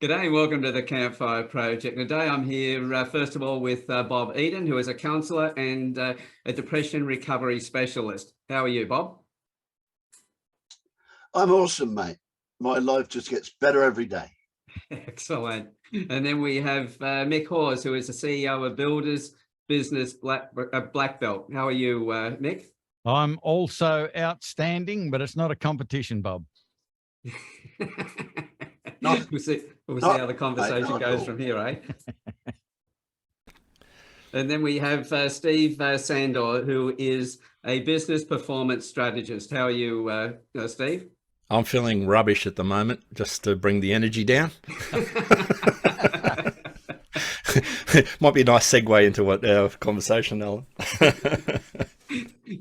G'day and welcome to the Campfire Project. Today I'm here, first of all, with Bob Eden, who is a counsellor and a depression recovery specialist. How are you, Bob? I'm awesome, mate. My life just gets better every day. Excellent. And then we have Mick Hawes, who is the CEO of Builders Business Black Belt. How are you, Mick? I'm also outstanding, but it's not a competition, Bob. We'll see how the conversation goes from here, eh? And then we have Steve Sandor, who is a business performance strategist. How are you, Steve? I'm feeling rubbish at the moment, just to bring the energy down. Might be a nice segue into what our conversation, Alan.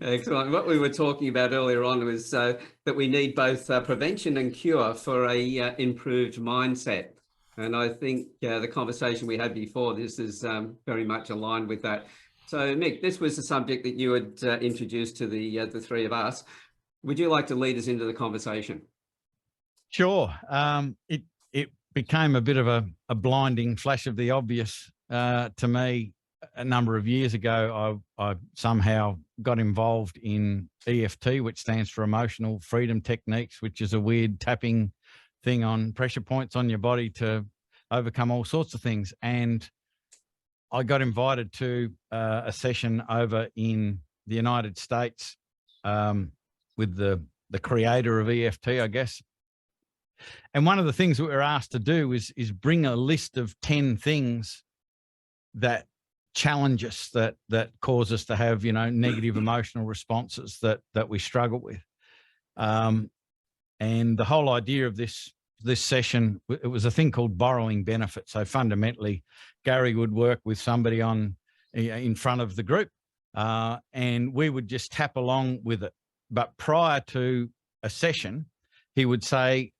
Excellent. What we were talking about earlier on was that we need both prevention and cure for a improved mindset. And I think the conversation we had before this is very much aligned with that. So, Mick, this was the subject that you had introduced to the three of us. Would you like to lead us into the conversation? Sure. It became a bit of a blinding flash of the obvious to me a number of years ago. I somehow got involved in EFT, which stands for Emotional Freedom Techniques, which is a weird tapping thing on pressure points on your body to overcome all sorts of things. And I got invited to a session over in the United States with the creator of EFT, I guess. And one of the things that we're asked to do is bring a list of 10 things that challenge us, that cause us to have, negative emotional responses that we struggle with. And the whole idea of this session, it was a thing called borrowing benefits. So fundamentally, Gary would work with somebody in front of the group, and we would just tap along with it. But prior to a session, he would say,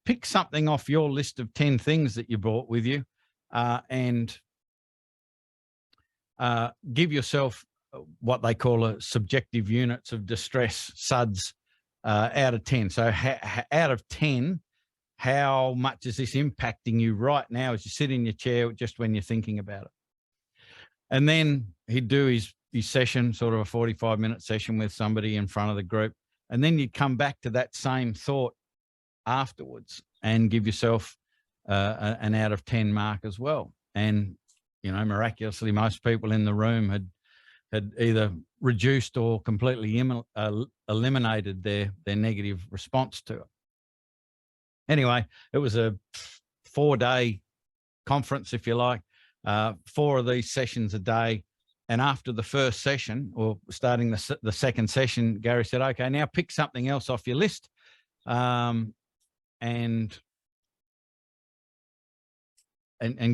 pick something off your list of 10 things that you brought with you, and give yourself what they call a subjective units of distress, SUDS, out of 10. So out of 10, how much is this impacting you right now as you sit in your chair, just when you're thinking about it? And then he'd do his session, sort of a 45-minute session with somebody in front of the group. And then you'd come back to that same thought afterwards and give yourself an out of 10 mark as well. And miraculously, most people in the room had either reduced or completely eliminated their negative response to it. Anyway, it was a 4-day conference, if you like, 4 of these sessions a day. And after the first session, or starting the second session, Gary said, okay, now pick something else off your list, and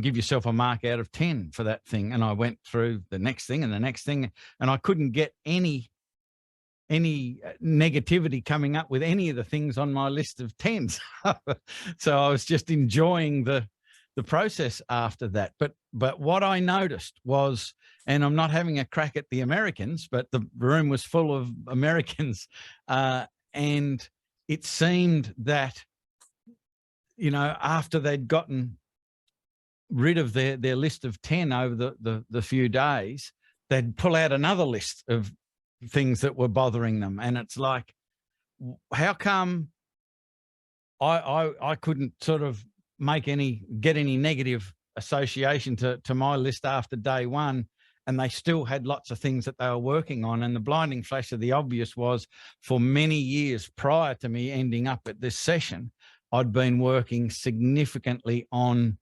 give yourself a mark out of 10 for that thing. And I went through the next thing and the next thing, and I couldn't get any negativity coming up with any of the things on my list of 10. So I was just enjoying the process after that. But what I noticed was, and I'm not having a crack at the Americans, but the room was full of Americans, and it seemed that, after they'd gotten rid of their list of 10 over the few days, they'd pull out another list of things that were bothering them. And it's like, how come I couldn't sort of get any negative association to my list after day one, and they still had lots of things that they were working on? And the blinding flash of the obvious was, for many years prior to me ending up at this session, I'd been working significantly on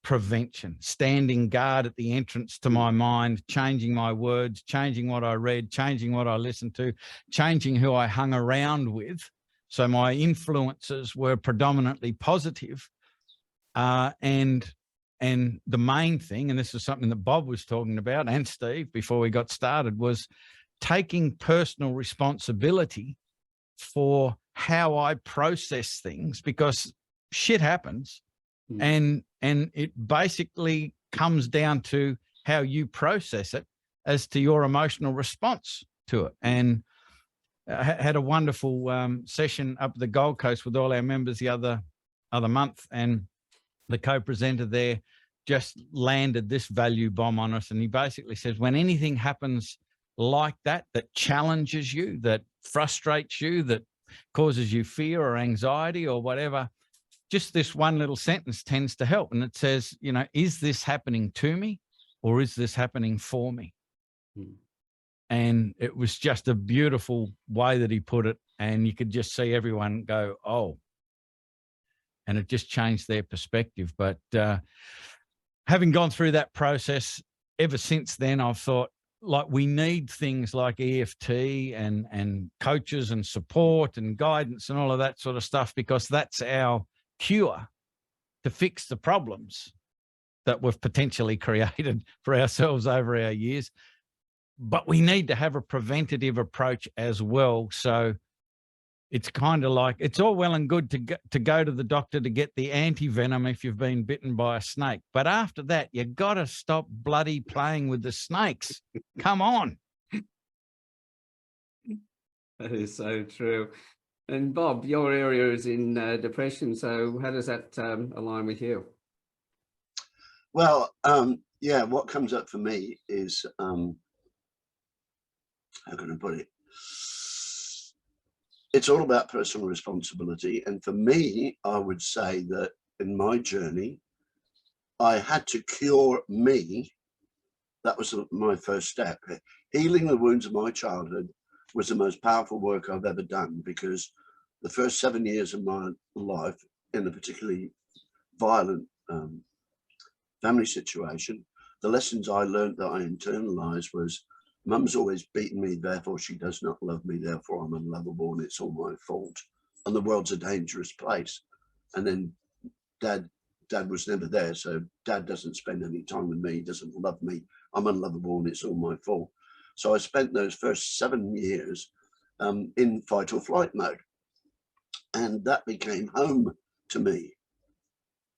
prevention, standing guard at the entrance to my mind, changing my words, changing what I read, changing what I listened to, changing who I hung around with. So my influences were predominantly positive. And the main thing, and this is something that Bob was talking about, and Steve, before we got started, was taking personal responsibility for how I process things, because shit happens. And it basically comes down to how you process it as to your emotional response to it. And I had a wonderful session up at the Gold Coast with all our members the other month, and the co-presenter there, just landed this value bomb on us. And he basically says, when anything happens like that, that challenges you, that frustrates you, that causes you fear or anxiety or whatever, just this one little sentence tends to help. And it says, you know, is this happening to me or is this happening for me? And it was just a beautiful way that he put it. And you could just see everyone go, oh, and it just changed their perspective. But having gone through that process, ever since then, I've thought, like, we need things like EFT and coaches and support and guidance and all of that sort of stuff, because that's our cure to fix the problems that we've potentially created for ourselves over our years. But we need to have a preventative approach as well. So it's kind of like, it's all well and good to go to the doctor to get the anti-venom if you've been bitten by a snake. But after that, you got to stop bloody playing with the snakes. Come on. That is so true. And Bob, your area is in depression. So how does that align with you? Well, yeah, what comes up for me is, how can I put it? It's all about personal responsibility. And for me, I would say that in my journey, I had to cure me. That was my first step. Healing the wounds of my childhood was the most powerful work I've ever done, because the first 7 years of my life in a particularly violent family situation, the lessons I learned that I internalized was, Mum's always beaten me, therefore she does not love me, therefore I'm unlovable and it's all my fault. And the world's a dangerous place. And then Dad was never there, so Dad doesn't spend any time with me, doesn't love me, I'm unlovable and it's all my fault. So I spent those first 7 years in fight or flight mode. And that became home to me.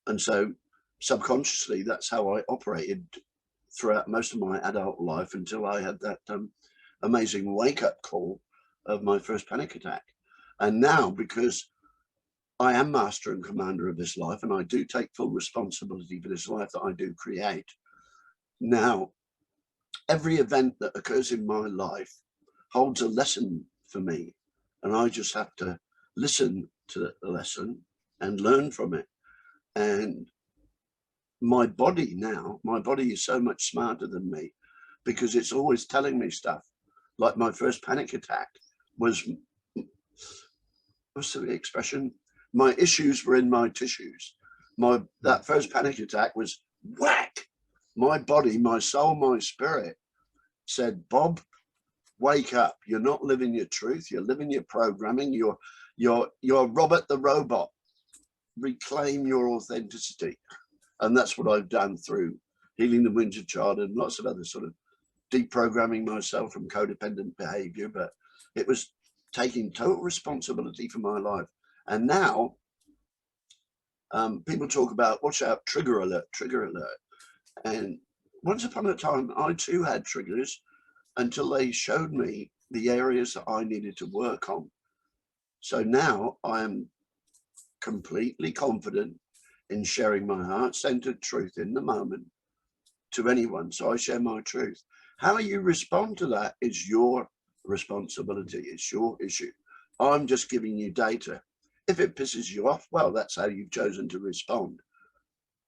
And so subconsciously, that's how I operated throughout most of my adult life until I had that amazing wake-up call of my first panic attack. And now, because I am master and commander of this life, and I do take full responsibility for this life that I do create, now every event that occurs in my life holds a lesson for me, and I just have to listen to the lesson and learn from it. And my body now, my body is so much smarter than me, because it's always telling me stuff. Like my first panic attack was, what's the expression? My issues were in my tissues. That first panic attack was whack. My body, my soul, my spirit said, Bob, wake up. You're not living your truth. You're living your programming. You're Robert the robot. Reclaim your authenticity. And that's what I've done through healing the wounds of childhood and lots of other sort of deprogramming myself from codependent behavior. But it was taking total responsibility for my life. And now people talk about, watch out, trigger alert, trigger alert. And once upon a time, I too had triggers until they showed me the areas that I needed to work on. So now I am completely confident in sharing my heart-centered truth in the moment to anyone. So I share my truth. How you respond to that is your responsibility. It's your issue. I'm just giving you data. If it pisses you off, well, that's how you've chosen to respond.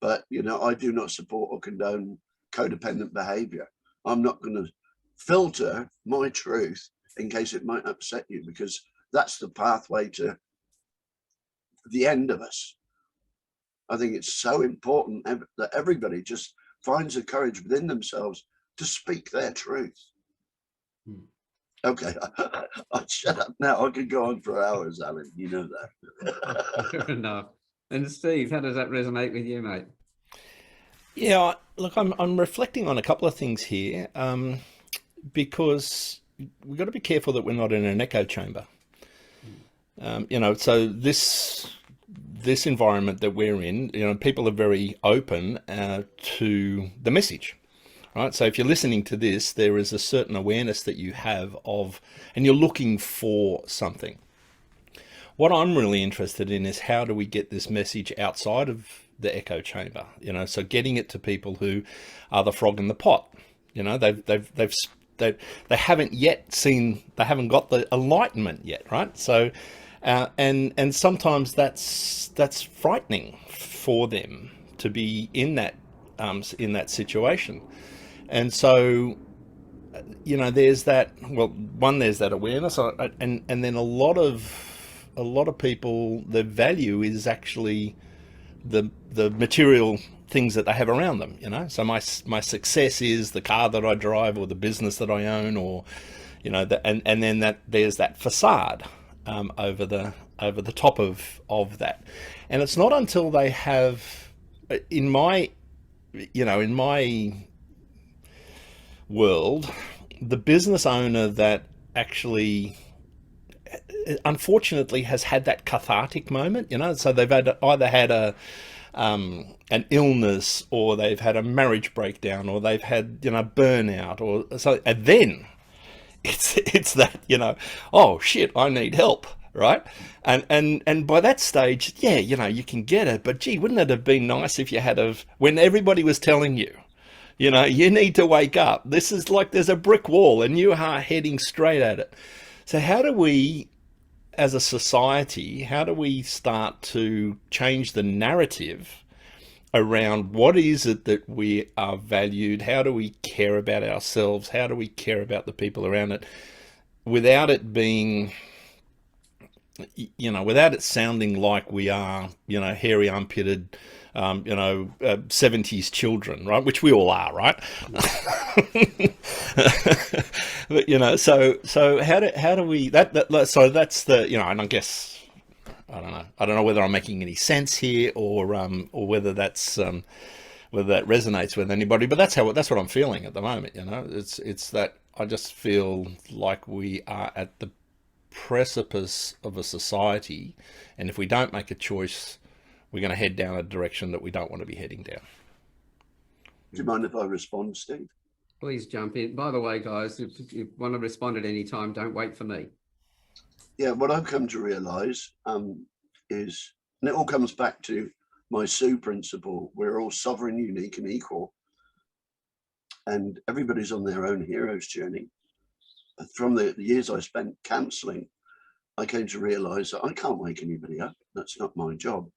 But, you know, I do not support or condone codependent behavior. I'm not going to filter my truth in case it might upset you, because that's the pathway to the end of us. I think it's so important that everybody just finds the courage within themselves to speak their truth. Okay, I'll shut up now. I could go on for hours, Alan. You know that. Fair enough. And Steve, how does that resonate with you, mate? Yeah, look, I'm reflecting on a couple of things here, because we've got to be careful that we're not in an echo chamber. You know, so this environment that we're in, you know, people are very open to the message, right? So if you're listening to this, there is a certain awareness that you have of, and you're looking for something. What I'm really interested in is, how do we get this message outside of the echo chamber, you know, so getting it to people who are the frog in the pot, you know, they haven't yet seen, they haven't got the enlightenment yet, right? So, and sometimes that's frightening for them to be in that situation. And so, you know, there's that, well, one, there's that awareness, and then a lot of people, the value is actually the material things that they have around them, you know. So my success is the car that I drive, or the business that I own, or, you know, and then that there's that facade over the top of that. And it's not until they have, in my world, the business owner that actually unfortunately has had that cathartic moment, you know, so they've either had an illness, or they've had a marriage breakdown, or they've had, you know, burnout, or so, and then it's that, you know, oh shit, I need help, right? And by that stage, yeah, you know, you can get it, but gee, wouldn't it have been nice if you had when everybody was telling you, you know, you need to wake up, this is like there's a brick wall and you are heading straight at it. So how do we, as a society, how do we start to change the narrative around what is it that we are valued? How do we care about ourselves? How do we care about the people around it, without it being, you know, without it sounding like we are, you know, hairy armpitted, you know, 70s children, right? Which we all are, right? But, you know, so how do we, so that's the, you know, and I guess, I don't know whether I'm making any sense here, or whether that's, whether that resonates with anybody, but that's what I'm feeling at the moment. You know, it's that I just feel like we are at the precipice of a society, and if we don't make a choice, we're going to head down a direction that we don't want to be heading down. Do you mind if I respond, Steve? Please jump in. By the way, guys, if you want to respond at any time, don't wait for me. Yeah, what I've come to realise is, and it all comes back to my Sue principle, we're all sovereign, unique and equal. And everybody's on their own hero's journey. From the years I spent counselling, I came to realise that I can't wake anybody up. That's not my job.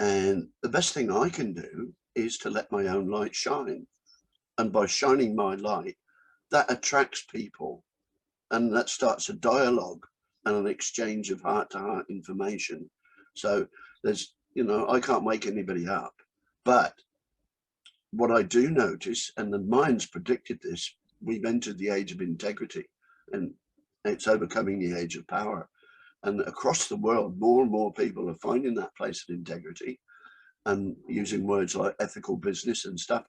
And the best thing I can do is to let my own light shine. And by shining my light, that attracts people. And that starts a dialogue and an exchange of heart-to-heart information. So there's, you know, I can't wake anybody up. But what I do notice, and the mind's predicted this, we've entered the age of integrity, and it's overcoming the age of power. And across the world, more and more people are finding that place of integrity and using words like ethical business and stuff.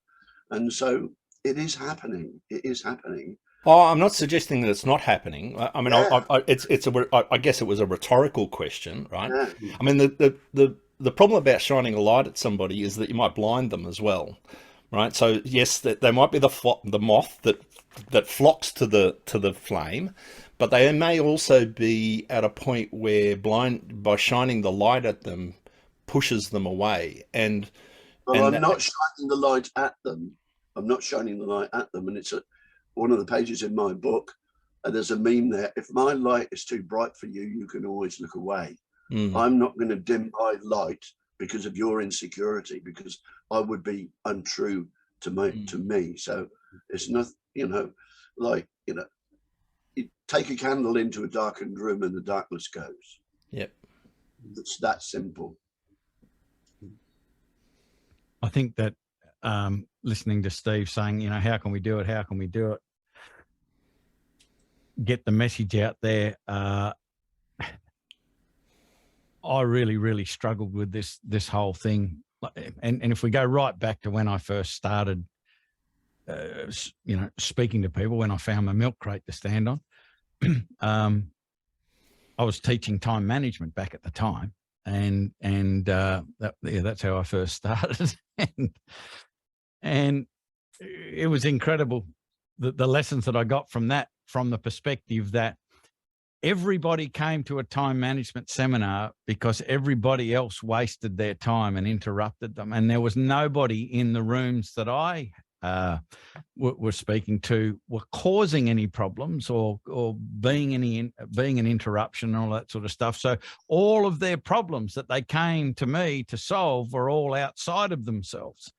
And so it is happening. It is happening. Oh, I'm not suggesting that it's not happening. I mean, Yeah. I guess it was a rhetorical question, right? Yeah. I mean, the problem about shining a light at somebody is that you might blind them as well, right? So yes, they might be the moth that flocks to the flame, but they may also be at a point where by shining the light at them pushes them away. And I'm not shining the light at them. I'm not shining the light at them. And it's one of the pages in my book, and there's a meme there. If my light is too bright for you, you can always look away. I'm not going to dim my light because of your insecurity, because I would be untrue to me. So it's not, you know, like, you know, you take a candle into a darkened room and the darkness goes. Yep. It's that simple. I think that listening to Steve saying, you know, how can we do it? How can we do it? Get the message out there. I really, really struggled with this whole thing. And if we go right back to when I first started, you know, speaking to people, when I found my milk crate to stand on, I was teaching time management back at the time. And that's how I first started. and it was incredible, the lessons that I got from that, from the perspective that everybody came to a time management seminar because everybody else wasted their time and interrupted them. And there was nobody in the rooms that I was speaking to were causing any problems or being an interruption and all that sort of stuff. So all of their problems that they came to me to solve were all outside of themselves.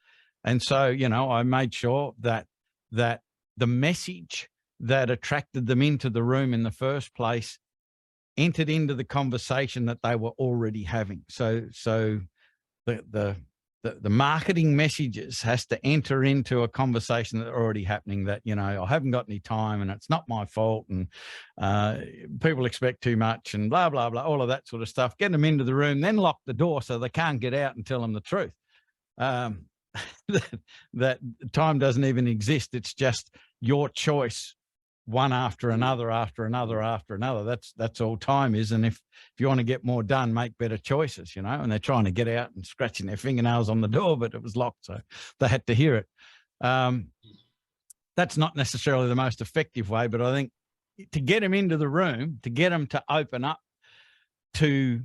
And so, you know, I made sure that the message that attracted them into the room in the first place entered into the conversation that they were already having. So the marketing messages has to enter into a conversation that are already happening, that, you know, I haven't got any time and it's not my fault and people expect too much and blah, blah, blah, all of that sort of stuff. Get them into the room, then lock the door so they can't get out and tell them the truth. That time doesn't even exist. It's just your choice, one after another, after another, after another. That's all time is. And if you want to get more done, make better choices, you know. And they're trying to get out and scratching their fingernails on the door, but it was locked, so they had to hear it. That's not necessarily the most effective way, but I think to get them into the room, to get them to open up to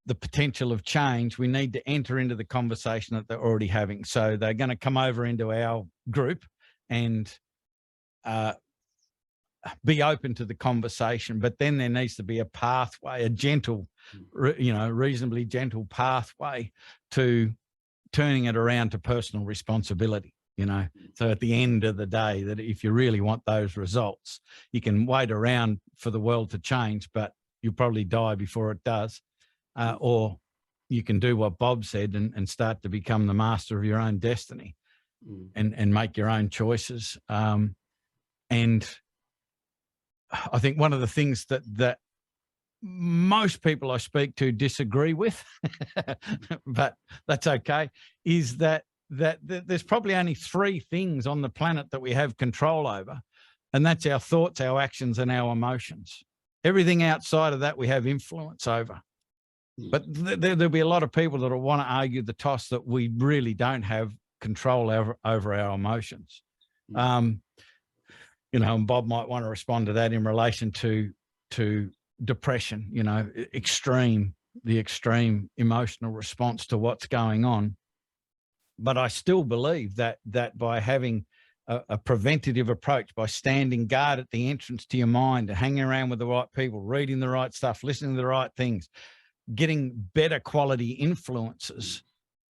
the potential of change, we need to enter into the conversation that they're already having. So they're going to come over into our group and be open to the conversation, but then there needs to be a pathway, a gentle, you know, reasonably gentle pathway to turning it around to personal responsibility, you know. So at the end of the day, that if you really want those results, you can wait around for the world to change, but you'll probably die before it does. Or you can do what Bob said and start to become the master of your own destiny and make your own choices. And I think one of the things that most people I speak to disagree with, but that's okay, is that there's probably only 3 things on the planet that we have control over, and that's our thoughts, our actions, and our emotions. Everything outside of that we have influence over. But there'll be a lot of people that will want to argue the toss that we really don't have control over our emotions. You know, and Bob might want to respond to that in relation to depression, you know, the extreme emotional response to what's going on. But I still believe that by having a preventative approach, by standing guard at the entrance to your mind and hanging around with the right people, reading the right stuff, listening to the right things, getting better quality influences,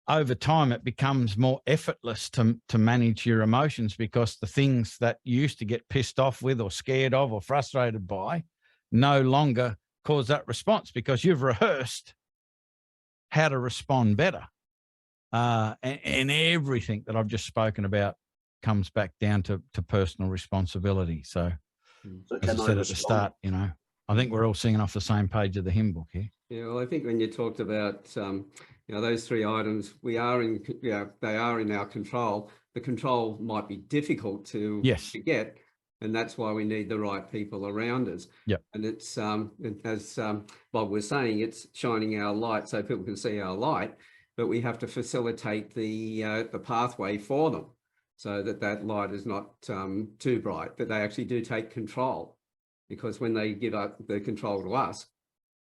over time it becomes more effortless to manage your emotions, because the things that you used to get pissed off with or scared of or frustrated by no longer cause that response, because you've rehearsed how to respond better. And everything that I've just spoken about comes back down to personal responsibility. So as I said at the start, you know, I think we're all singing off the same page of the hymn book here. Yeah, well, I think when you talked about, you know, those 3 items, they are in our control. The control might be difficult to get, and that's why we need the right people around us. Yep. And it's, as Bob was saying, it's shining our light so people can see our light, but we have to facilitate the pathway for them so that light is not too bright, that they actually do take control. Because when they give up the control to us,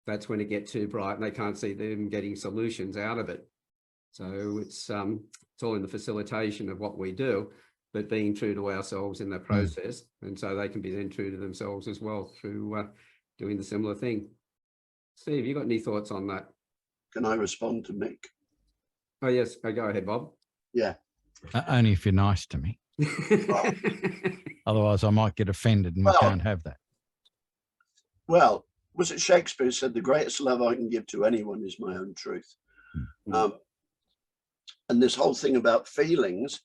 that's when it gets too bright and they can't see them getting solutions out of it. So it's all in the facilitation of what we do, but being true to ourselves in the process. And so they can be then true to themselves as well through doing the similar thing. Steve, you got any thoughts on that? Can I respond to Mick? Oh, yes. Go ahead, Bob. Yeah. Only if you're nice to me. Otherwise, I might get offended and we can't have that. Well, was it Shakespeare said, the greatest love I can give to anyone is my own truth? And this whole thing about feelings,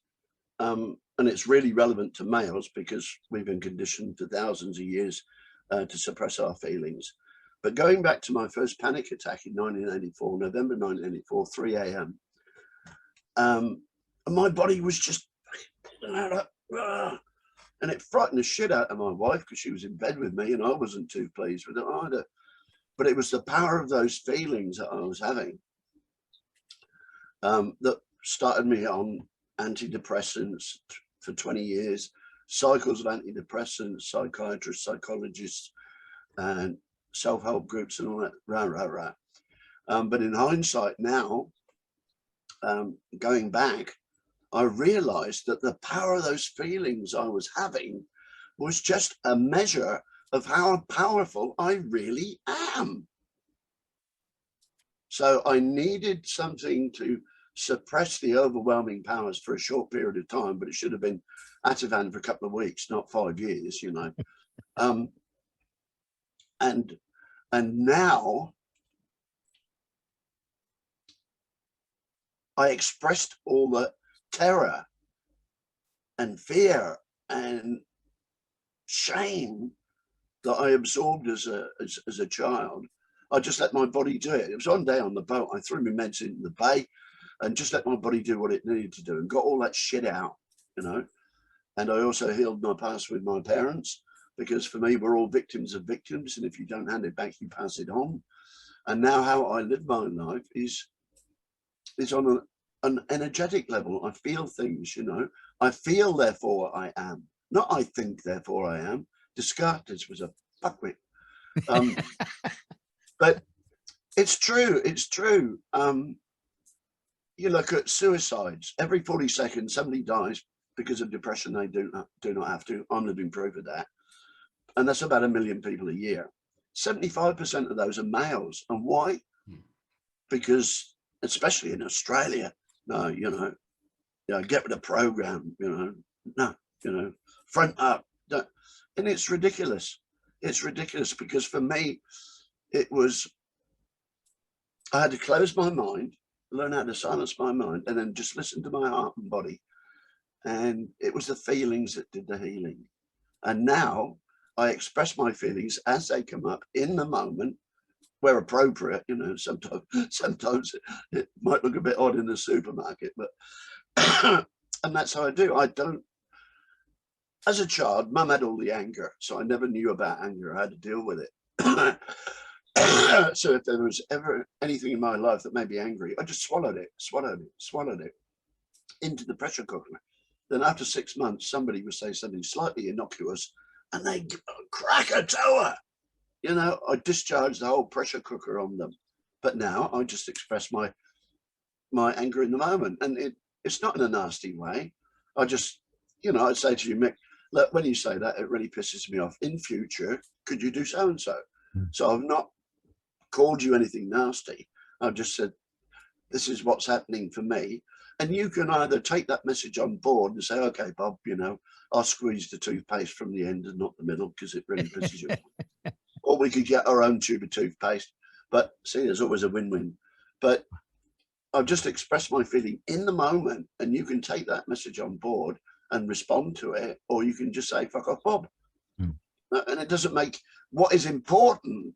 and it's really relevant to males because we've been conditioned for thousands of years to suppress our feelings. But going back to my first panic attack in 1984, November 1984, 3 a.m., and my body was just, and it frightened the shit out of my wife because she was in bed with me and I wasn't too pleased with it either. But it was the power of those feelings that I was having that started me on antidepressants for 20 years, cycles of antidepressants, psychiatrists, psychologists, and self-help groups and all that, rah. But in hindsight now, going back, I realized that the power of those feelings I was having was just a measure of how powerful I really am. So I needed something to suppress the overwhelming powers for a short period of time, but it should have been Ativan for a couple of weeks, not 5 years, you know. And now I expressed all the terror and fear and shame that I absorbed as a child. I just let my body do it. It was one day on the boat, I threw my meds in the bay and just let my body do what it needed to do and got all that shit out, you know. And I also healed my past with my parents, because for me, we're all victims of victims. And if you don't hand it back, you pass it on. And now how I live my life is on an energetic level. I feel things, you know. I feel, therefore I am. Not I think, therefore I am. Descartes was a fuckwit. But it's true. It's true. You look at suicides. Every 40 seconds, somebody dies because of depression. They do not have to. I'm living proof of that. And that's about 1 million people a year. 75% of those are males. And why? Because, especially in Australia, no, you know, get with the program, you know, no, you know, front up. Don't. And it's ridiculous. It's ridiculous because for me, it was, I had to close my mind, learn how to silence my mind, and then just listen to my heart and body. And it was the feelings that did the healing. And now I express my feelings as they come up in the moment, where appropriate. You know, sometimes it might look a bit odd in the supermarket, but and that's how I do. I don't. As a child, Mum had all the anger, so I never knew about anger. I had to deal with it. So if there was ever anything in my life that made me angry, I just swallowed it into the pressure cooker. Then after 6 months, somebody would say something slightly innocuous and they crack a tower. You know, I discharged the whole pressure cooker on them. But now I just express my anger in the moment. And it's not in a nasty way. I just, you know, I'd say to you, Mick, look, when you say that, it really pisses me off. In future, could you do so and so? So I've not called you anything nasty. I've just said, this is what's happening for me. And you can either take that message on board and say, okay, Bob, you know, I'll squeeze the toothpaste from the end and not the middle because it really pisses you off. Or we could get our own tube of toothpaste. But see, there's always a win-win. But I've just expressed my feeling in the moment, and you can take that message on board and respond to it, or you can just say, fuck off, Bob. And it doesn't make, what is important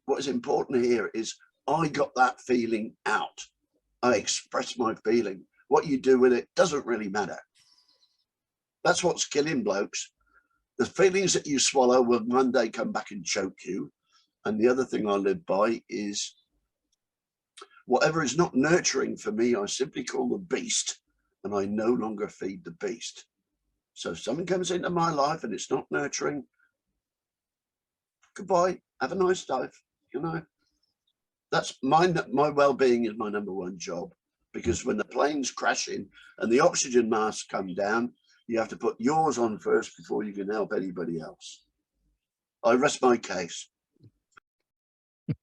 here is I got that feeling out. I expressed my feeling. What you do with it doesn't really matter. That's what's killing blokes. The feelings that you swallow will one day come back and choke you. And the other thing I live by is whatever is not nurturing for me, I simply call the beast, and I no longer feed the beast. So if someone comes into my life and it's not nurturing, goodbye, have a nice day, you know. That's my well-being is my #1 job, because when the plane's crashing and the oxygen masks come down, you have to put yours on first before you can help anybody else. I rest my case.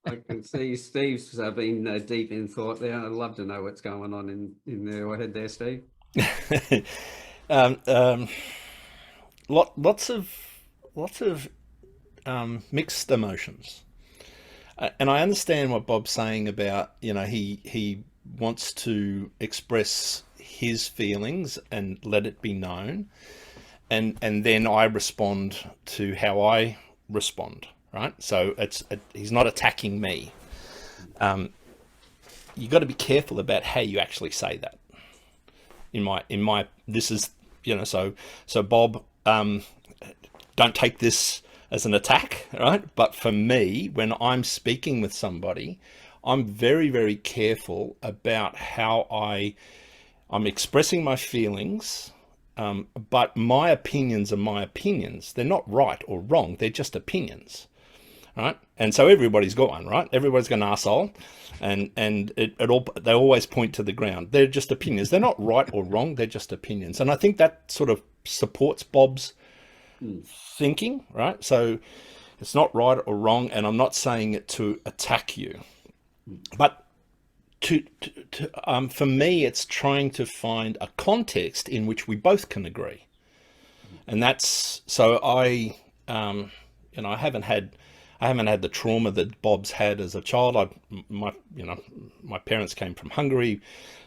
I can see Steve's been deep in thought there. I'd love to know what's going on in your head there, Steve. Lots of mixed emotions, and I understand what Bob's saying about, you know, he wants to express his feelings and let it be known, and then I respond to how I respond, right? So he's not attacking me. You got to be careful about how you actually say that. This is, you know, so Bob, don't take this as an attack, right? But for me, when I'm speaking with somebody, I'm very, very careful about how I'm expressing my feelings, but my opinions are my opinions. They're not right or wrong. They're just opinions. right? And so everybody's got one, right? Everybody's got an arsehole, and they always point to the ground. They're just opinions. They're not right or wrong. They're just opinions. And I think that sort of supports Bob's thinking, right? So it's not right or wrong, and I'm not saying it to attack you, but for me, it's trying to find a context in which we both can agree. And that's, so I haven't had the trauma that Bob's had as a child. My parents came from Hungary.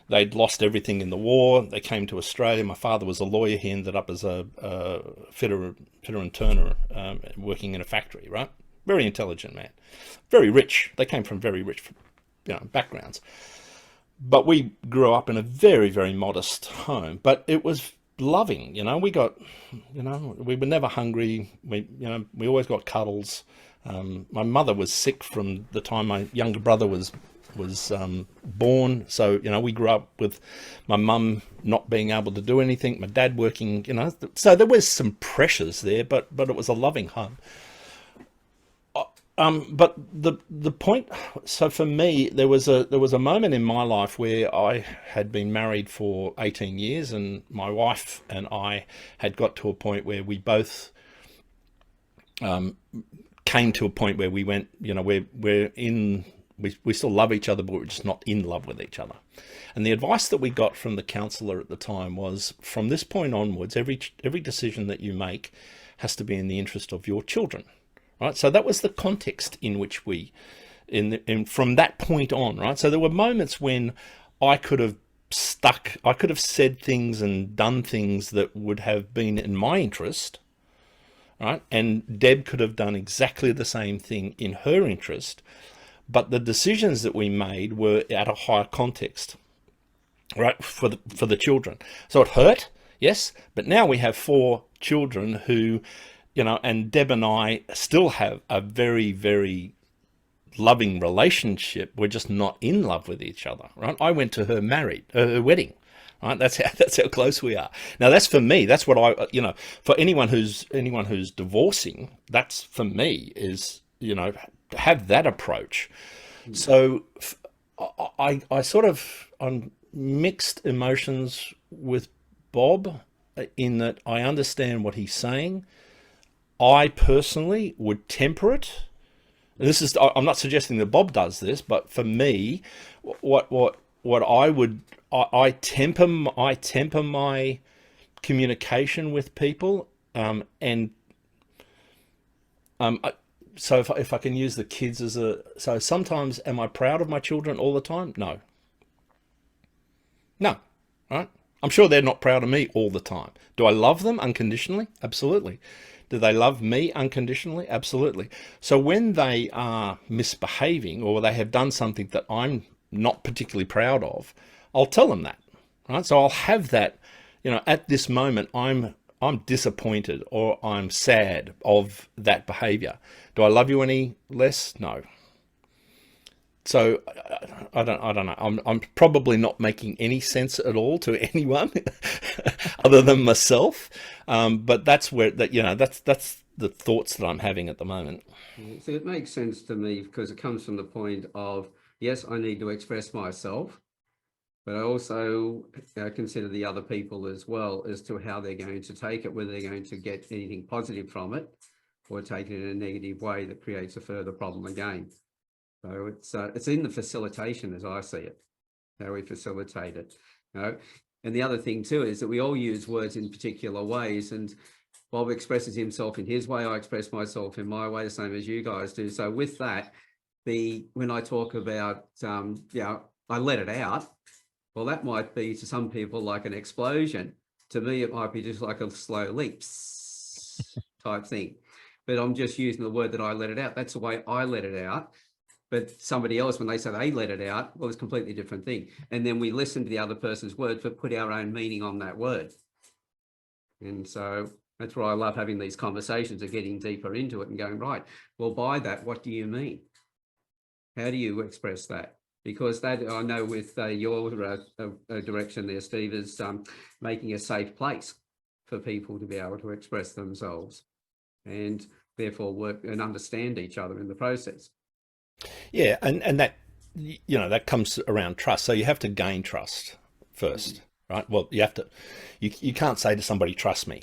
They'd lost everything in the war. They came to Australia. My father was a lawyer. He ended up as a fitter and turner, working in a factory, right? Very intelligent man, very rich. They came from very rich, backgrounds. But we grew up in a very, very modest home, but it was loving. We were never hungry. We always got cuddles. My mother was sick from the time my younger brother was born. So, we grew up with my mum not being able to do anything, my dad working, so there was some pressures there, but it was a loving home. But the point, so for me, there was a moment in my life where I had been married for 18 years, and my wife and I had got to a point where we both came to a point where we went, we still love each other, but we're just not in love with each other. And the advice that we got from the counsellor at the time was, from this point onwards, every decision that you make has to be in the interest of your children. Right, so that was the context in which from that point on, right? So there were moments when I could have said things and done things that would have been in my interest, right? And Deb could have done exactly the same thing in her interest, but the decisions that we made were at a higher context, right, for the children. So it hurt, yes, but now we have 4 children who, and Deb and I still have a very, very loving relationship. We're just not in love with each other, right? I went to her wedding, right? That's how close we are. Now, that's for me. That's what for anyone who's divorcing, that's for me is, have that approach. So I sort of, on mixed emotions with Bob, in that I understand what he's saying. I personally would temper it. I'm not suggesting that Bob does this, but for me, I temper my communication with people, so if I can use the kids so sometimes, am I proud of my children all the time? No, right? I'm sure they're not proud of me all the time. Do I love them unconditionally? Absolutely. Do they love me unconditionally? Absolutely. So when they are misbehaving, or they have done something that I'm not particularly proud of, I'll tell them that, right? So I'll have that, at this moment, I'm disappointed or I'm sad of that behavior. Do I love you any less? No. So I don't know. I'm probably not making any sense at all to anyone other than myself. But that's where that's the thoughts that I'm having at the moment. So it makes sense to me, because it comes from the point of, yes, I need to express myself, but I also consider the other people as well, as to how they're going to take it, whether they're going to get anything positive from it or take it in a negative way that creates a further problem again. So it's in the facilitation, as I see it, how we facilitate it. And the other thing too is that we all use words in particular ways, and Bob expresses himself in his way, I express myself in my way, the same as you guys do. So with that, when I talk about I let it out, well, that might be to some people like an explosion. To me, it might be just like a slow leak type thing. But I'm just using the word that I let it out. That's the way I let it out. But somebody else, when they say they let it out, well, it's a completely different thing. And then we listen to the other person's words, but put our own meaning on that word. And so that's why I love having these conversations of getting deeper into it and going, right, well, by that, what do you mean? How do you express that? Because that, I know with your direction there, Steve, is making a safe place for people to be able to express themselves. And therefore work and understand each other in the process. Yeah, and that, you know, that comes around trust. So you have to gain trust first, right? Well, you have to, you can't say to somebody, trust me.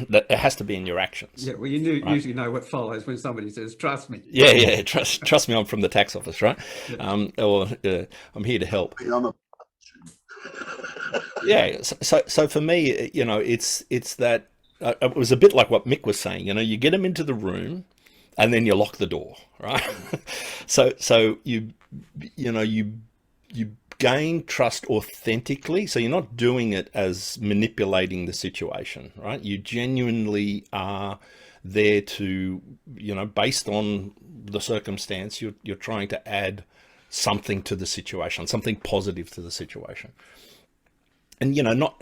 That it has to be in your actions. Yeah, well, you right? usually know what follows when somebody says, trust me. Yeah, trust me, I'm from the tax office, right? Yeah. Or I'm here to help. I'm a Yeah, so for me, you know, it's that it was a bit like what Mick was saying. You know, you get them into the room, and then you lock the door, right? so you gain trust authentically. So you're not doing it as manipulating the situation, right? You genuinely are there to, you know, based on the circumstance, you're trying to add something to the situation, something positive to the situation. And, you know,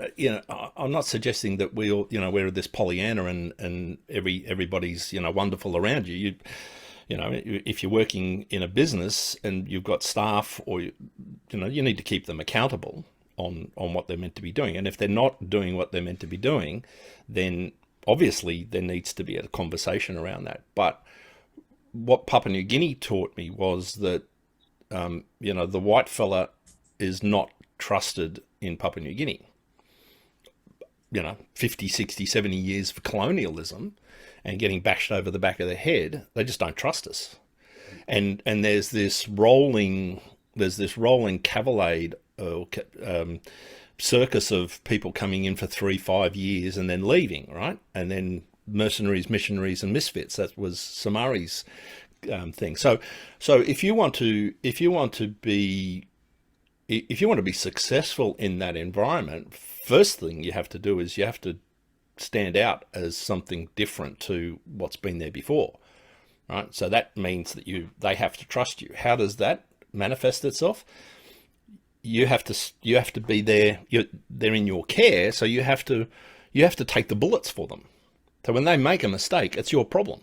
I'm not suggesting that we're this Pollyanna and everybody's, you know, wonderful around you. You know, if you're working in a business and you've got staff, or, you know, you need to keep them accountable on what they're meant to be doing. And if they're not doing what they're meant to be doing, then obviously there needs to be a conversation around that. But what Papua New Guinea taught me was that, you know, the white fella is not trusted in Papua New Guinea. You know, 50, 60, 70 years of colonialism and getting bashed over the back of the head, they just don't trust us. And there's this rolling cavalcade or circus of people coming in for 3-5 years and then leaving, right? And then mercenaries, missionaries, and misfits. That was Samari's thing. So if you want to be successful in that environment, first thing you have to do is you have to stand out as something different to what's been there before, right? So that means that they have to trust you. How does that manifest itself? You have to be there. They're in your care, so you have to take the bullets for them. So when they make a mistake, it's your problem.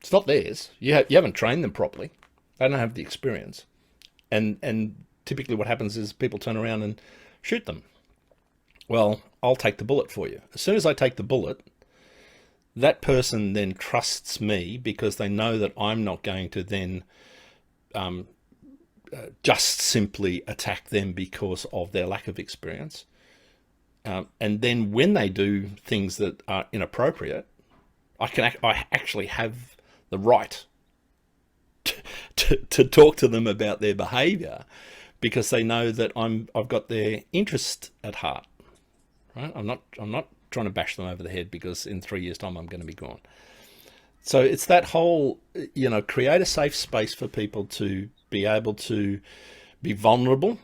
It's not theirs. You haven't trained them properly. They don't have the experience, and typically what happens is people turn around and shoot them. Well, I'll take the bullet for you. As soon as I take the bullet, that person then trusts me because they know that I'm not going to then just simply attack them because of their lack of experience. And then when they do things that are inappropriate, I actually have the right to talk to them about their behavior because they know that I've got their interest at heart. Right? I'm not trying to bash them over the head because in 3 years' time I'm going to be gone. So it's that whole, you know, create a safe space for people to be able to be vulnerable.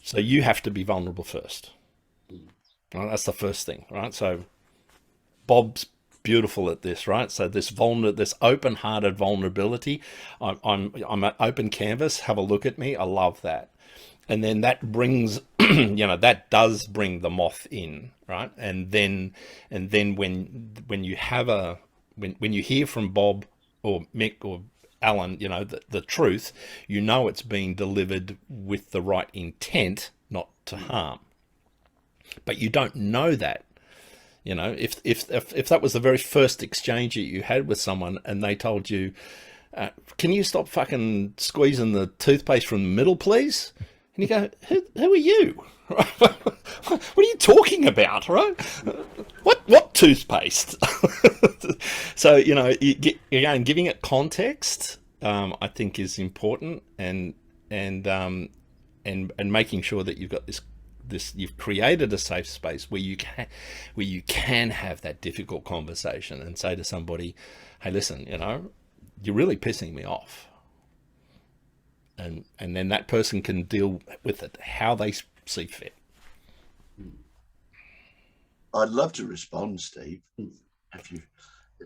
So you have to be vulnerable first. Right? That's the first thing, right? So Bob's beautiful at this, right? So this open-hearted vulnerability. I'm an open canvas. Have a look at me. I love that. And then that brings, you know, that does bring the moth in, right? And then when you have when you hear from Bob or Mick or Alan, you know, the truth, you know it's being delivered with the right intent, not to harm. But you don't know that. You know, if that was the very first exchange that you had with someone and they told you, can you stop fucking squeezing the toothpaste from the middle, please? And you go, who are you? What are you talking about, right? What toothpaste? So, you know, again, giving it context, I think is important, and making sure that you've got this you've created a safe space where you can have that difficult conversation and say to somebody, hey, listen, you know, you're really pissing me off. And then that person can deal with it how they see fit. I'd love to respond, Steve, if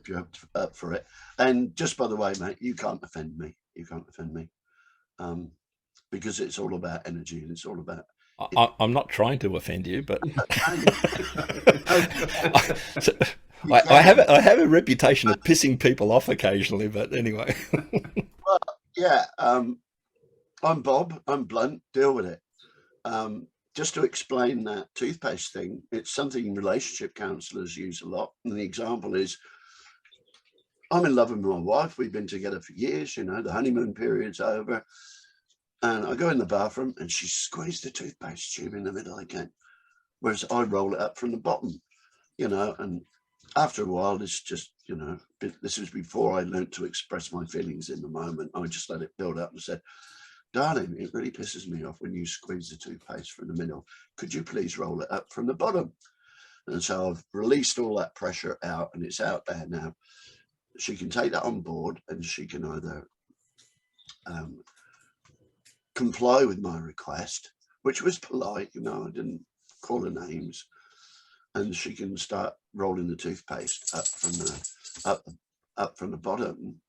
you're up for it. And just by the way, mate, you can't offend me. You can't offend me, because it's all about energy and it's all about. I'm not trying to offend you, but I have a reputation of pissing people off occasionally. But anyway. Well, yeah. I'm Bob. I'm blunt. Deal with it. Just to explain that toothpaste thing, it's something relationship counselors use a lot. And the example is, I'm in love with my wife. We've been together for years, you know, the honeymoon period's over. And I go in the bathroom and she squeezed the toothpaste tube in the middle again, whereas I roll it up from the bottom, you know, and after a while, it's just, you know, this was before I learned to express my feelings in the moment. I just let it build up and said, darling, it really pisses me off when you squeeze the toothpaste from the middle. Could you please roll it up from the bottom? And so I've released all that pressure out and it's out there now. She can take that on board and she can either comply with my request, which was polite, you know, I didn't call her names, and she can start rolling the toothpaste up from the bottom.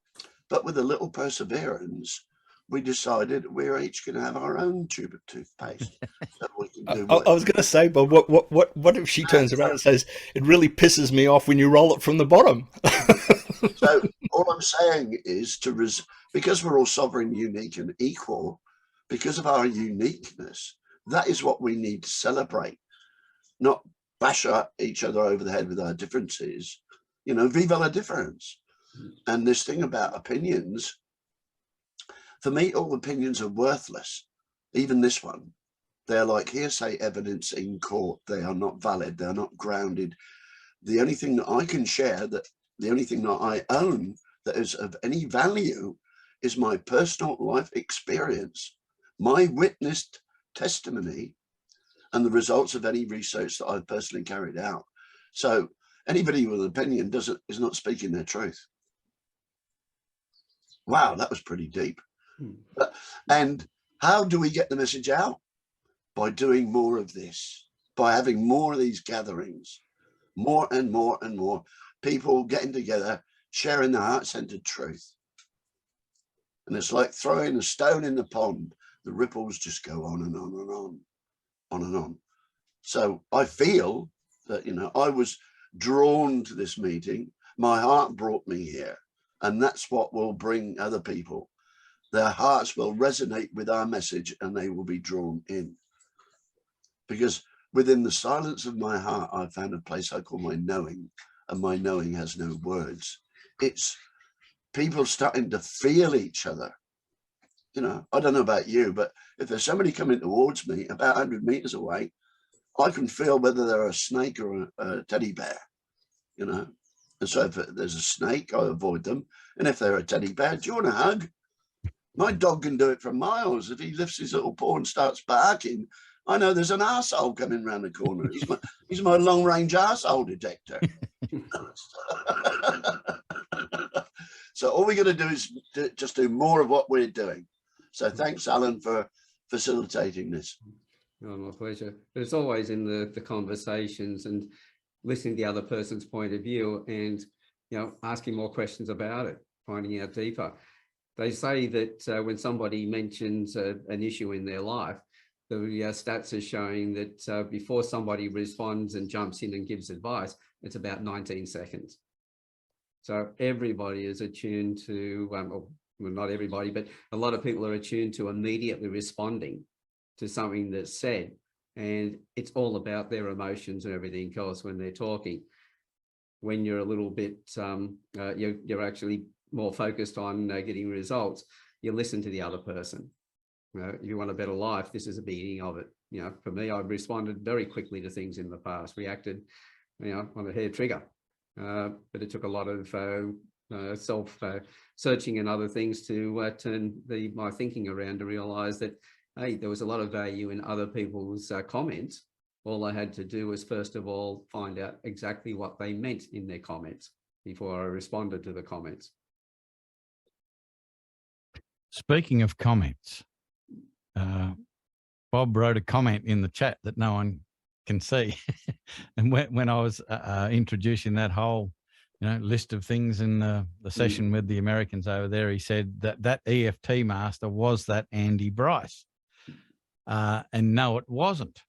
But with a little perseverance, we decided we're each going to have our own tube of toothpaste. So we can do I was going to say, but what if she turns around and says, it really pisses me off when you roll it from the bottom? So all I'm saying is because we're all sovereign, unique and equal, because of our uniqueness, that is what we need to celebrate, not bash each other over the head with our differences, you know, vive la difference. And this thing about opinions, for me, all opinions are worthless. Even this one, they're like hearsay evidence in court. They are not valid. They're not grounded. The only thing that I can share, the only thing that I own that is of any value is my personal life experience, my witnessed testimony, and the results of any research that I've personally carried out. So anybody with an opinion is not speaking their truth. Wow, that was pretty deep. And how do we get the message out? By doing more of this, by having more of these gatherings, more and more and more people getting together, sharing their heart-centered truth. And it's like throwing a stone in the pond. The ripples just go on and on and on and on. So I feel that, you know, I was drawn to this meeting. My heart brought me here. And that's what will bring other people. Their hearts will resonate with our message and they will be drawn in. Because within the silence of my heart, I found a place I call my knowing, and my knowing has no words. It's people starting to feel each other. You know, I don't know about you, but if there's somebody coming towards me about 100 meters away, I can feel whether they're a snake or a teddy bear, you know. And so if there's a snake, I avoid them. And if they're a teddy bear, do you want a hug? My dog can do it for miles. If he lifts his little paw and starts barking, I know there's an arsehole coming around the corner. He's my long-range arsehole detector. So all we're going to do is just do more of what we're doing. So thanks, Alan, for facilitating this. Oh, my pleasure. But it's always in the conversations and listening to the other person's point of view and, you know, asking more questions about it, finding out deeper. They say that when somebody mentions an issue in their life, the stats are showing that before somebody responds and jumps in and gives advice, it's about 19 seconds. So everybody is attuned to, well, not everybody, but a lot of people are attuned to immediately responding to something that's said. And it's all about their emotions and everything else when they're talking. When you're a little bit, you're actually more focused on getting results, you listen to the other person. If you want a better life, this is the beginning of it. You know, for me, I've responded very quickly to things in the past, reacted, you know, on a hair trigger. But it took a lot of self-searching and other things to turn my thinking around to realize that, hey, there was a lot of value in other people's comments. All I had to do was, first of all, find out exactly what they meant in their comments before I responded to the comments. Speaking of comments, Bob wrote a comment in the chat that no one can see. And when I was introducing that whole, you know, list of things in the session with the Americans over there, he said that EFT master was that Andy Bryce. And no, it wasn't.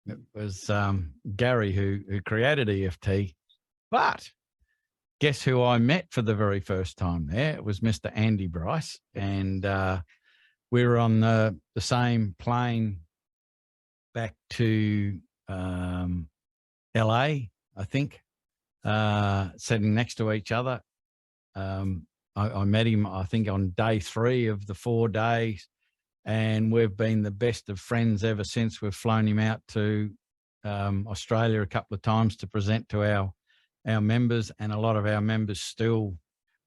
It was Gary who created EFT. But guess who I met for the very first time there? It was Mr. Andy Bryce. And we were on the same plane back to LA, I think, sitting next to each other. I met him, I think, on day 3 of the 4 days, and we've been the best of friends ever since. We've flown him out to Australia a couple of times to present to our members, and a lot of our members still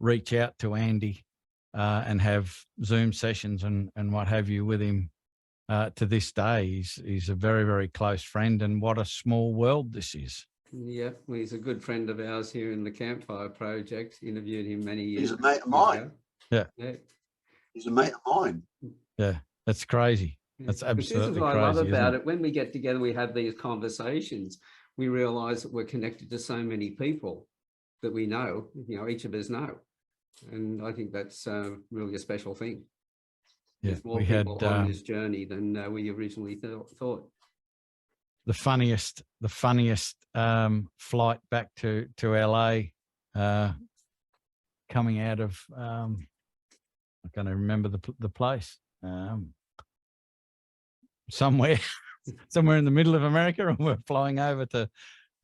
reach out to Andy and have Zoom sessions and what have you with him to this day. He's a very, very close friend, and what a small world this is. Yeah, well, he's a good friend of ours here in the Campfire Project. Interviewed him many years. He's a mate of mine. Yeah. He's a mate of mine. Yeah, that's crazy. Yeah. That's But absolutely this is what crazy. I love about it? it. When we get together, we have these conversations. We realise that we're connected to so many people that we know. Each of us know, and I think that's really a special thing. Yeah, There's more we people had on this journey than we originally thought. the funniest flight back to LA, coming out of I can't even remember the place, somewhere in the middle of America, and we're flying over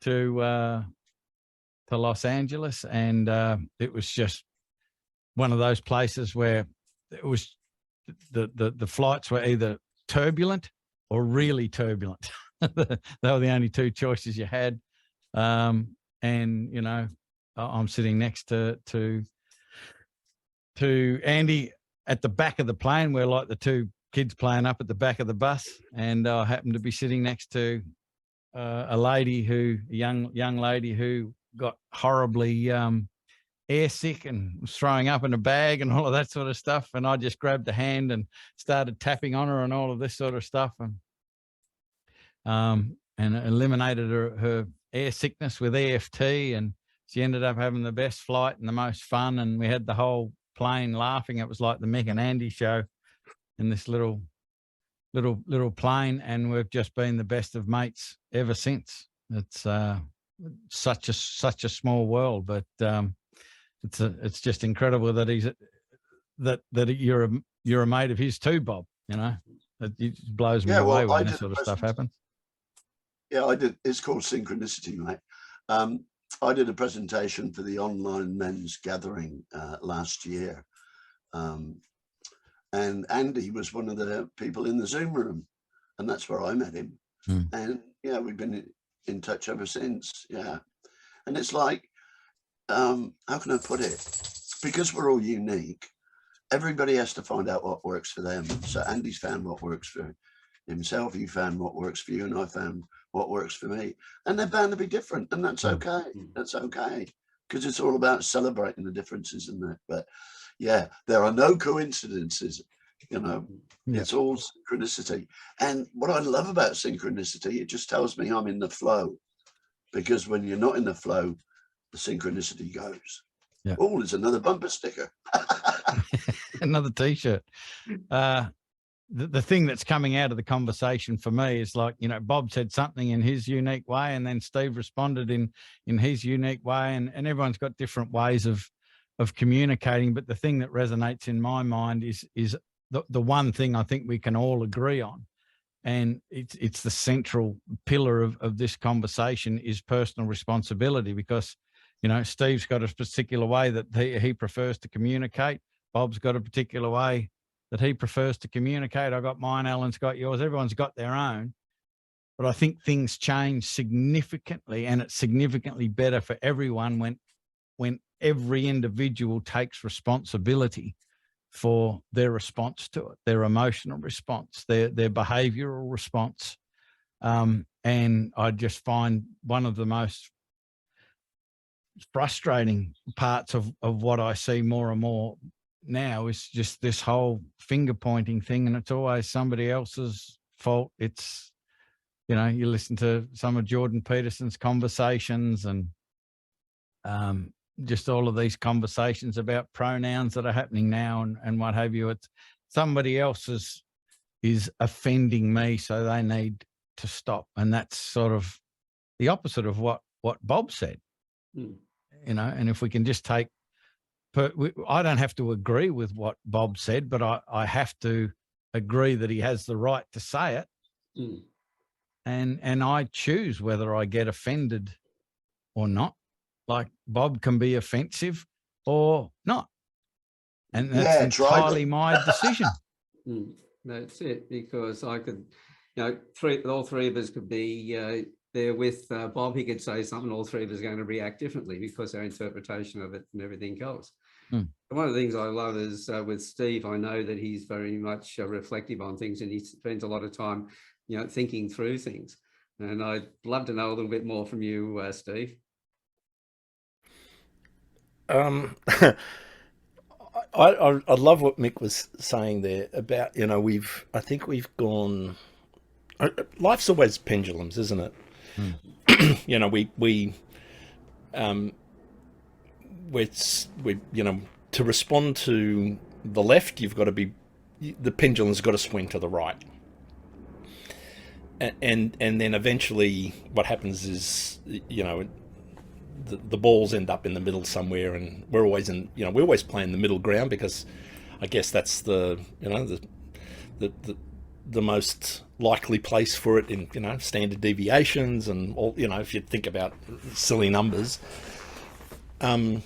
to Los Angeles, and it was just one of those places where it was the flights were either turbulent or really turbulent. They were the only 2 choices you had. And I'm sitting next to Andy at the back of the plane. We're like the 2 kids playing up at the back of the bus, and I happened to be sitting next to a young lady who got horribly airsick and was throwing up in a bag and all of that sort of stuff. And I just grabbed the hand and started tapping on her and all of this sort of stuff, and eliminated her air sickness with EFT, and she ended up having the best flight and the most fun, and we had the whole plane laughing. It was like the Mick and Andy show in this little plane, and we've just been the best of mates ever since. It's such a small world, but it's just incredible that you're a mate of his too, Bob. It blows me away when that sort of stuff happens. Yeah, I did. It's called synchronicity, mate. I did a presentation for the online men's gathering last year, and Andy was one of the people in the Zoom room, and that's where I met him. And yeah, we've been in touch ever since. Yeah, and it's like, how can I put it? Because we're all unique, everybody has to find out what works for them. So Andy's found what works for himself, you found what works for you, and I found what works for me. And they're bound to be different, and that's okay. That's okay, because it's all about celebrating the differences, isn't it? But yeah, there are no coincidences, It's all synchronicity. And what I love about synchronicity, it just tells me I'm in the flow, because when you're not in the flow, the synchronicity goes. Yeah. Oh, there's another bumper sticker. Another T-shirt. The thing that's coming out of the conversation for me is like, Bob said something in his unique way, and then Steve responded in his unique way, and everyone's got different ways of communicating. But the thing that resonates in my mind is the one thing I think we can all agree on, and it's the central pillar of this conversation, is personal responsibility. Because Steve's got a particular way that he prefers to communicate. Bob's got a particular way that he prefers to communicate. I got mine, Alan's got yours, everyone's got their own. But I think things change significantly, and it's significantly better for everyone when every individual takes responsibility for their response to it, their emotional response, their behavioral response. And I just find one of the most frustrating parts of what I see more and more now is just this whole finger pointing thing, and it's always somebody else's fault. It's, you listen to some of Jordan Peterson's conversations, and just all of these conversations about pronouns that are happening now and what have you. It's somebody else is offending me, so they need to stop. And that's sort of the opposite of what Bob said. And if we can just take, I don't have to agree with what Bob said, but I have to agree that he has the right to say it. And I choose whether I get offended or not. Like, Bob can be offensive, or not. And that's Yeah, try them. entirely my decision. That's it, because I could, all three of us could be there with Bob. He could say something, all three of us are going to react differently because our interpretation of it and everything else. One of the things I love is with Steve, I know that he's very much reflective on things, and he spends a lot of time, thinking through things. And I'd love to know a little bit more from you, Steve. I love what Mick was saying there about, I think we've gone, life's always pendulums, isn't it? We to respond to the left, you've got to be, the pendulum's got to swing to the right. And then eventually what happens is, the balls end up in the middle somewhere, and we're always playing the middle ground, because I guess that's the most likely place for it in, standard deviations and all, if you think about silly numbers. And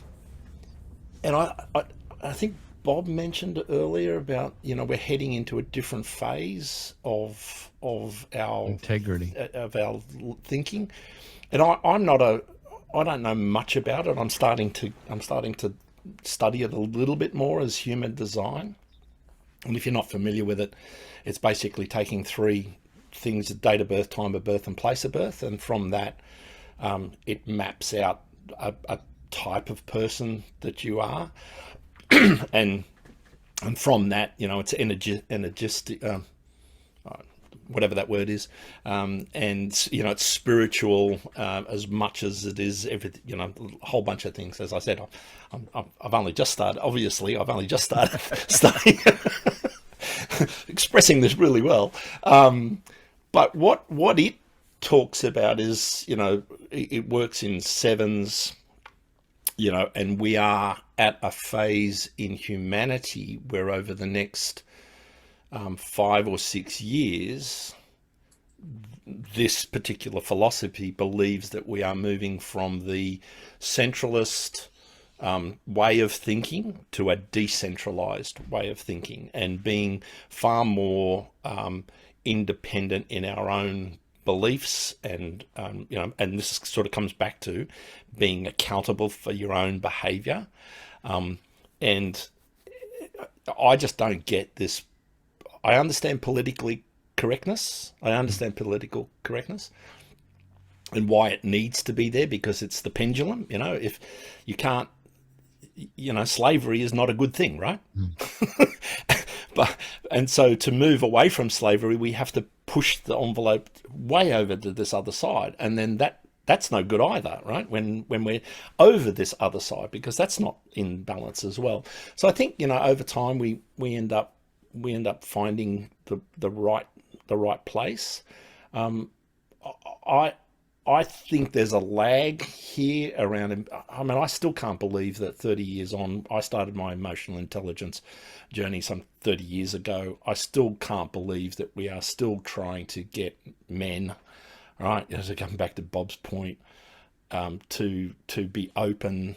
I think Bob mentioned earlier about, we're heading into a different phase of our integrity, of our thinking. And I don't know much about it. I'm starting to study it a little bit more as human design. And if you're not familiar with it, it's basically taking three things: date of birth, time of birth, and place of birth. And from that, it maps out a type of person that you are. and from that, it's energistic, whatever that word is, and it's spiritual as much as it is everything, a whole bunch of things. As I said, I've only just started. Obviously, I've only just started studying, expressing this really well. But what it talks about is, it works in sevens, and we are at a phase in humanity where over the next 5 or 6 years, this particular philosophy believes that we are moving from the centralist way of thinking to a decentralized way of thinking, and being far more independent in our own beliefs, and and this sort of comes back to being accountable for your own behavior. And I just don't get this. I understand political correctness and why it needs to be there, because it's the pendulum. If you can't, slavery is not a good thing, right? And so to move away from slavery, we have to push the envelope way over to this other side, and then that's no good either, right? When we're over this other side, because that's not in balance as well. So I think, over time we end up finding the right place. I think there's a lag here around. I still can't believe that 30 years on, I started my emotional intelligence journey some 30 years ago. I still can't believe that we are still trying to get men, right, as I come back to Bob's point, to be open,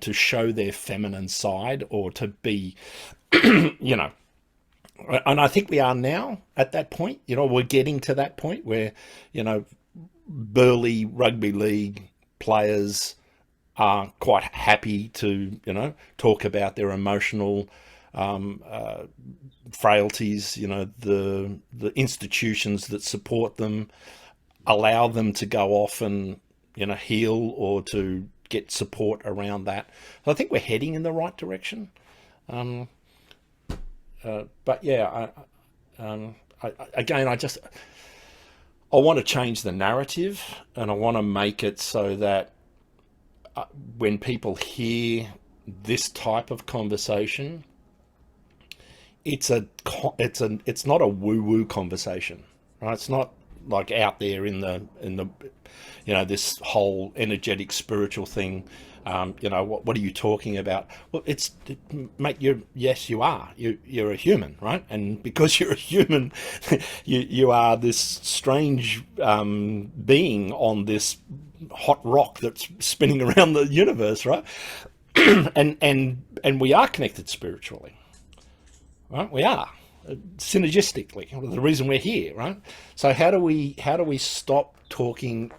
to show their feminine side, or to be, and I think we are now at that point. We're getting to that point where, burly rugby league players are quite happy to, talk about their emotional frailties. The institutions that support them allow them to go off and, heal, or to get support around that. So I think we're heading in the right direction. But yeah, I want to change the narrative, and I want to make it so that when people hear this type of conversation, it's not a woo-woo conversation, right? It's not like out there in the this whole energetic spiritual thing. What are you talking about? Well, mate, yes, you are. You're a human, right? And because you're a human, you are this strange being on this hot rock that's spinning around the universe, right? and we are connected spiritually, right? We are synergistically. The reason we're here, right? So how do we stop talking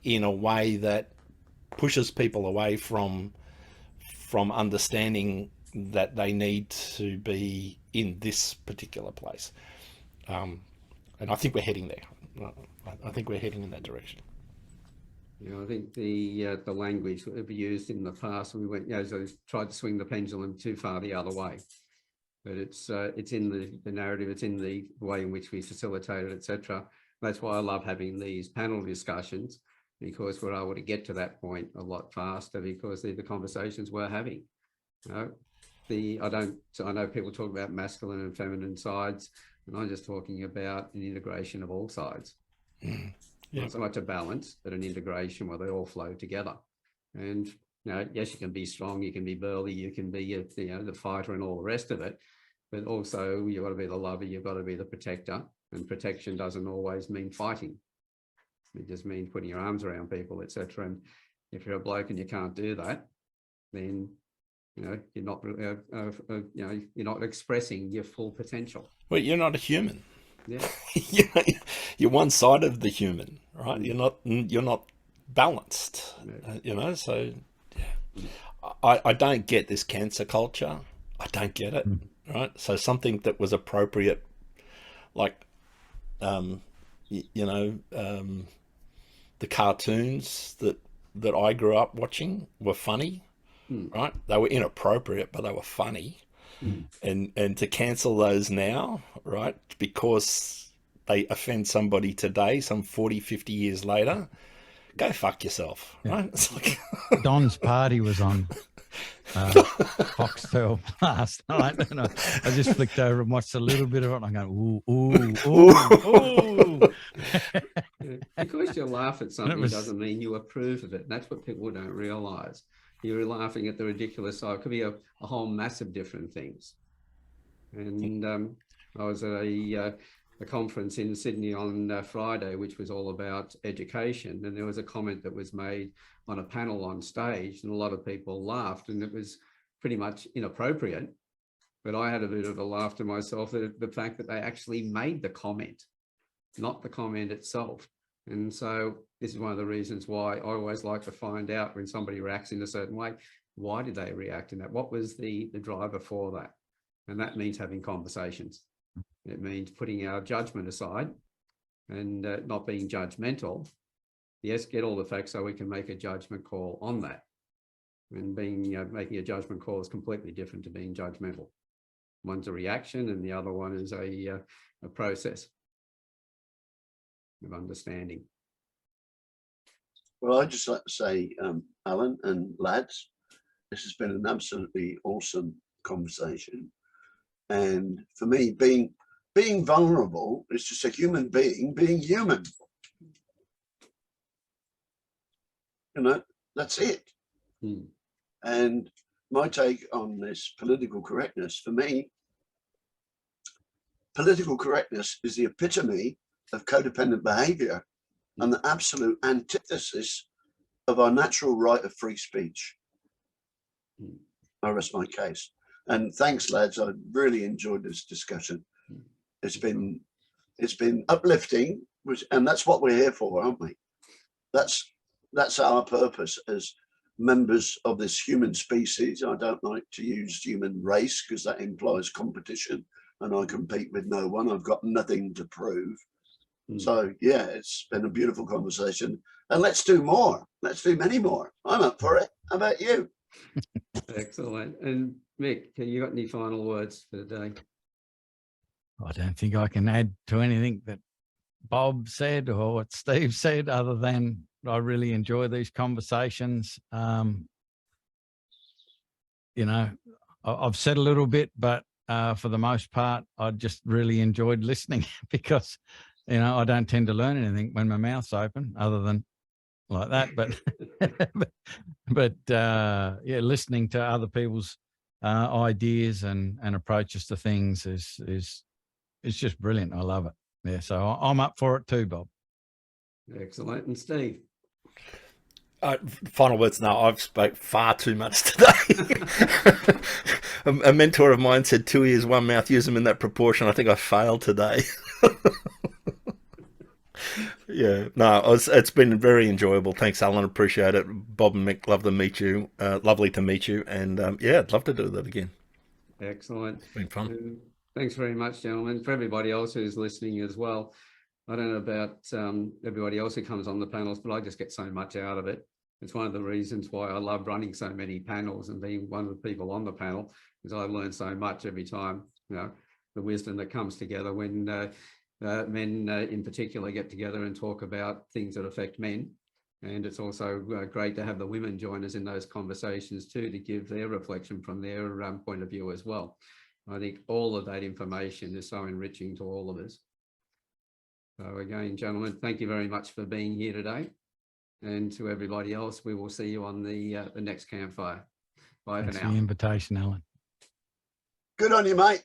in a way that pushes people away from understanding that they need to be in this particular place? And I think we're heading there. I think we're heading in that direction. I think the language that we've used in the past, we went, so tried to swing the pendulum too far the other way. But it's in the narrative, it's in the way in which we facilitate it, etc. That's why I love having these panel discussions, because we're able to get to that point a lot faster because they're the conversations we're having. I know people talk about masculine and feminine sides, and I'm just talking about an integration of all sides. Yeah. Not so much a balance, but an integration where they all flow together. And yes, you can be strong, you can be burly, you can be the fighter and all the rest of it, but also you've got to be the lover, you've got to be the protector, and protection doesn't always mean fighting. It just means putting your arms around people, etc. And if you're a bloke and you can't do that, then you're not you're not expressing your full potential. Well, you're not a human. Yeah. You're one side of the human, right? You're not balanced. Yeah. So yeah. I don't get this cancer culture. I don't get it, right? So something that was appropriate, like the cartoons that I grew up watching were funny, right? They were inappropriate, but they were funny. And to cancel those now, right, because they offend somebody today, some 40, 50 years later, go fuck yourself, right? It's like Don's Party was on Foxtel last night, and I just flicked over and watched a little bit of it, and I'm going, ooh. Because you laugh at something doesn't mean you approve of it. And that's what people don't realise. You're laughing at the ridiculous side. It could be a whole mass of different things. And I was at a conference in Sydney on Friday, which was all about education. And there was a comment that was made on a panel on stage, and a lot of people laughed, and it was pretty much inappropriate. But I had a bit of a laugh to myself at the fact that they actually made the comment, not the comment itself. And so this is one of the reasons why I always like to find out when somebody reacts in a certain way, why did they react in that? What was the driver for that? And that means having conversations. It means putting our judgment aside and not being judgmental. Yes, get all the facts so we can make a judgment call on that. And making a judgment call is completely different to being judgmental. One's a reaction and the other one is a process of understanding. Well, I'd just like to say, Alan and lads, this has been an absolutely awesome conversation. And for me, being vulnerable is just a human being being human. That's it. And my take on this political correctness, for me, political correctness is the epitome of codependent behavior and the absolute antithesis of our natural right of free speech. I rest my case. And thanks, lads. I really enjoyed this discussion. It's been uplifting, and that's what we're here for, aren't we? That's our purpose as members of this human species. I don't like to use human race because that implies competition, and I compete with no one. I've got nothing to prove. So yeah, it's been a beautiful conversation, and let's do more. Let's do many more. I'm up for it. How about you? Excellent. And Mick, you got any final words for today? I don't think I can add to anything that Bob said or what Steve said, other than I really enjoy these conversations. I've said a little bit, but for the most part, I just really enjoyed listening because, I don't tend to learn anything when my mouth's open other than like that. But listening to other people's ideas and approaches to things is just brilliant. I love it. Yeah, so I'm up for it too, Bob. Excellent. And Steve? Final words. No, I've spoke far too much today. A mentor of mine said 2 ears, 1 mouth, use them in that proportion. I think I failed today. Yeah, no, it's been very enjoyable. Thanks, Alan. Appreciate it. Bob and Mick, love to meet you. Lovely to meet you. And yeah, I'd love to do that again. Excellent. It's been fun. Thanks very much, gentlemen. For everybody else who's listening as well. I don't know about everybody else who comes on the panels, but I just get so much out of it. It's one of the reasons why I love running so many panels and being one of the people on the panel, because I learn so much every time. You know, the wisdom that comes together when men in particular get together and talk about things that affect men. And it's also great to have the women join us in those conversations too, to give their reflection from their point of view as well. I think all of that information is so enriching to all of us. So again, gentlemen, thank you very much for being here today. And to everybody else, we will see you on the next campfire. Bye for now. Thanks for the invitation, Alan. Good on you, mate.